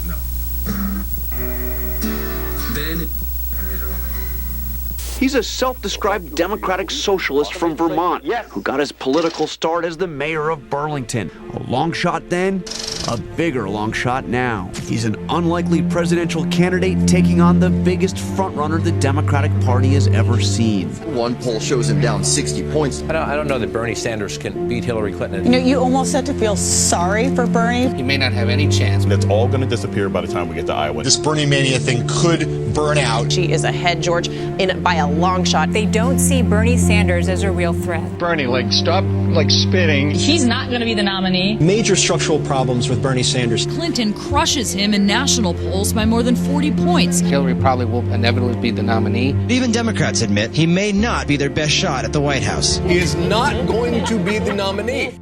No. Then He's a self-described democratic socialist from Vermont who got his political start as the mayor of Burlington. A long shot then, a bigger long shot now. He's an unlikely presidential candidate taking on the biggest frontrunner the Democratic Party has ever seen. One poll shows him down 60 points. I don't know that Bernie Sanders can beat Hillary Clinton. You know, you almost have to feel sorry for Bernie. He may not have any chance. That's all going to disappear by the time we get to Iowa. This Bernie mania thing could burn out. She is ahead, George, by a long shot. They don't see Bernie Sanders as a real threat. Bernie, stop spitting. He's not going to be the nominee. Major structural problems with Bernie Sanders. Clinton crushes him in national polls by more than 40 points. Hillary probably will inevitably be the nominee. Even Democrats admit he may not be their best shot at the White House. He is not going to be the nominee.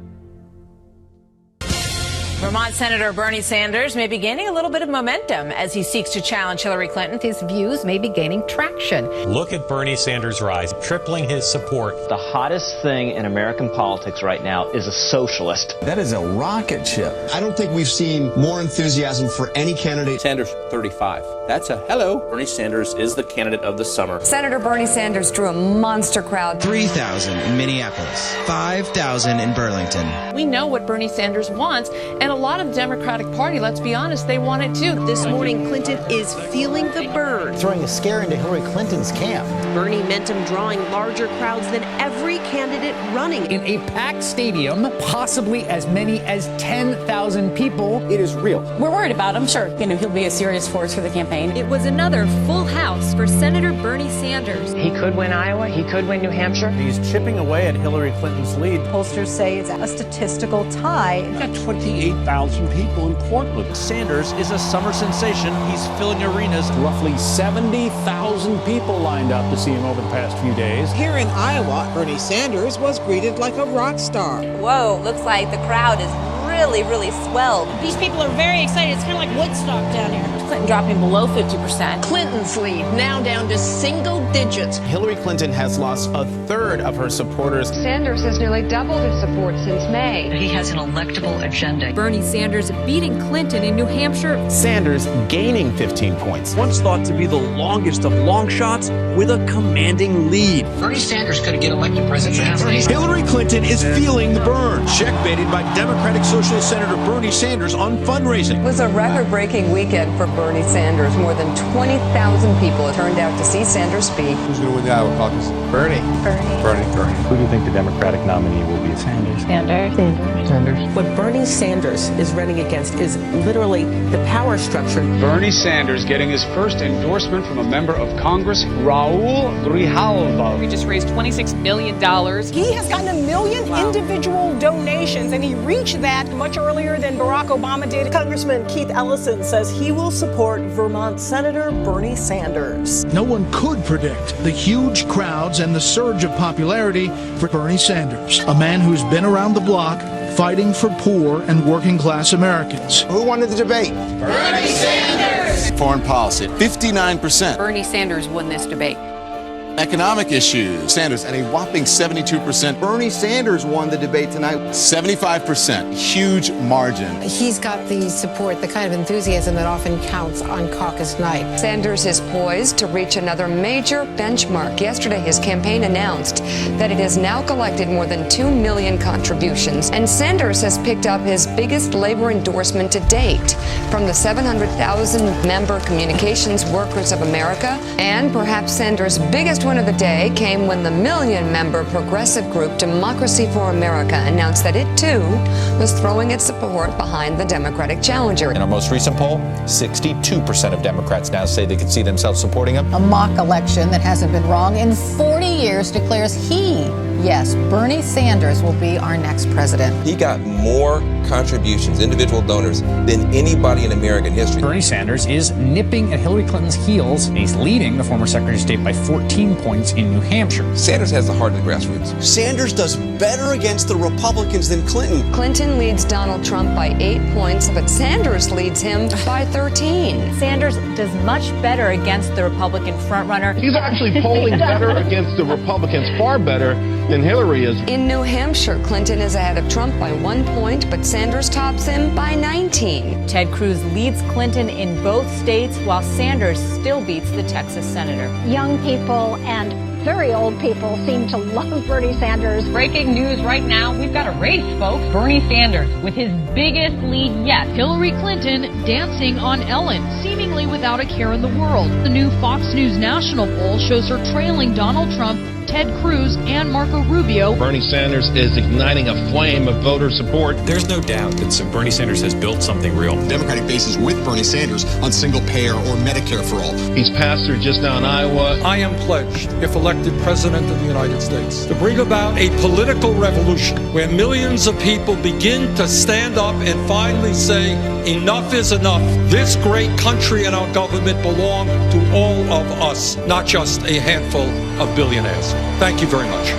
Vermont Senator Bernie Sanders may be gaining a little bit of momentum as he seeks to challenge Hillary Clinton. His views may be gaining traction. Look at Bernie Sanders' rise, tripling his support. The hottest thing in American politics right now is a socialist. That is a rocket ship. I don't think we've seen more enthusiasm for any candidate. Sanders, 35. That's a hello. Bernie Sanders is the candidate of the summer. Senator Bernie Sanders drew a monster crowd. 3,000 in Minneapolis, 5,000 in Burlington. We know what Bernie Sanders wants, and a lot of the Democratic Party, let's be honest, they want it too. This morning, Clinton is feeling the burn. Throwing a scare into Hillary Clinton's camp. Bernie momentum drawing larger crowds than every candidate running. In a packed stadium, possibly as many as 10,000 people. It is real. We're worried about him, sure. You know, he'll be a serious force for the campaign. It was another full house for Senator Bernie Sanders. He could win Iowa. He could win New Hampshire. He's chipping away at Hillary Clinton's lead. Pollsters say it's a statistical tie. we've got 28,000 people in Portland. Sanders is a summer sensation. He's filling arenas. Roughly 70,000 people lined up to see him over the past few days. Here in Iowa, Bernie Sanders was greeted like a rock star. Whoa, looks like the crowd is really swelled. These people are very excited. It's kind of like Woodstock down here. Clinton dropping below 50%. Clinton's lead now down to single digits. Hillary Clinton has lost a third of her supporters. Sanders has nearly doubled his support since May. He has an electable agenda. Bernie Sanders beating Clinton in New Hampshire. Sanders gaining 15 points. Once thought to be the longest of long shots with a commanding lead. Bernie Sanders could get elected president. Hillary Clinton is feeling the burn. Checkbaited by Democratic Socialist Senator Bernie Sanders on fundraising. It was a record-breaking weekend for Bernie Sanders. More than 20,000 people turned out to see Sanders speak. Who's going to win the Iowa caucus? Bernie. Who do you think the Democratic nominee will be? Sanders. What Bernie Sanders is running against is literally the power structure. Bernie Sanders getting his first endorsement from a member of Congress, Raul Grijalva. We just raised $26 million. He has gotten 1 million individual donations, and he reached that much earlier than Barack Obama did. Congressman Keith Ellison says he will support Vermont Senator Bernie Sanders. No one could predict the huge crowds and the surge of popularity for Bernie Sanders, a man who's been around the block fighting for poor and working class Americans. Who won the debate? Bernie Sanders! Foreign policy, 59%. Bernie Sanders won this debate. Economic issues, Sanders at a whopping 72%. Bernie Sanders won the debate tonight, 75%. Huge margin. He's got the support, the kind of enthusiasm that often counts on caucus night. Sanders is poised to reach another major benchmark. Yesterday, his campaign announced that it has now collected more than 2 million contributions. And Sanders has picked up his biggest labor endorsement to date from the 700,000 member Communications Workers of America. And perhaps Sanders' biggest win of the day came when the million-member progressive group Democracy for America announced that it, too, was throwing its support behind the Democratic challenger. In our most recent poll, 62% of Democrats now say they could see themselves supporting him. A mock election that hasn't been wrong in 40 years declares Bernie Sanders will be our next president. He got more contributions, individual donors, than anybody in American history. Bernie Sanders is nipping at Hillary Clinton's heels, and he's leading the former Secretary of State by 14 points in New Hampshire. Sanders has the heart of the grassroots. Sanders does better against the Republicans than Clinton. Clinton leads Donald Trump by 8 points, but Sanders leads him by 13. Sanders does much better against the Republican frontrunner. He's actually polling better against the Republicans, far better And Hillary is. In New Hampshire, Clinton is ahead of Trump by 1 point, but Sanders tops him by 19. Ted Cruz leads Clinton in both states, while Sanders still beats the Texas senator. Young people and very old people seem to love Bernie Sanders. Breaking news right now, we've got a race, folks. Bernie Sanders with his biggest lead yet. Hillary Clinton dancing on Ellen, seemingly without a care in the world. The new Fox News national poll shows her trailing Donald Trump, Ted Cruz, and Marco Rubio. Bernie Sanders is igniting a flame of voter support. There's no doubt that Bernie Sanders has built something real. Democratic base is with Bernie Sanders on single payer or Medicare for all. He's passed through just now in Iowa. I am pledged, if elected President of the United States, to bring about a political revolution where millions of people begin to stand up and finally say, enough is enough. This great country and our government belong to all of us, not just a handful of billionaires. Thank you very much.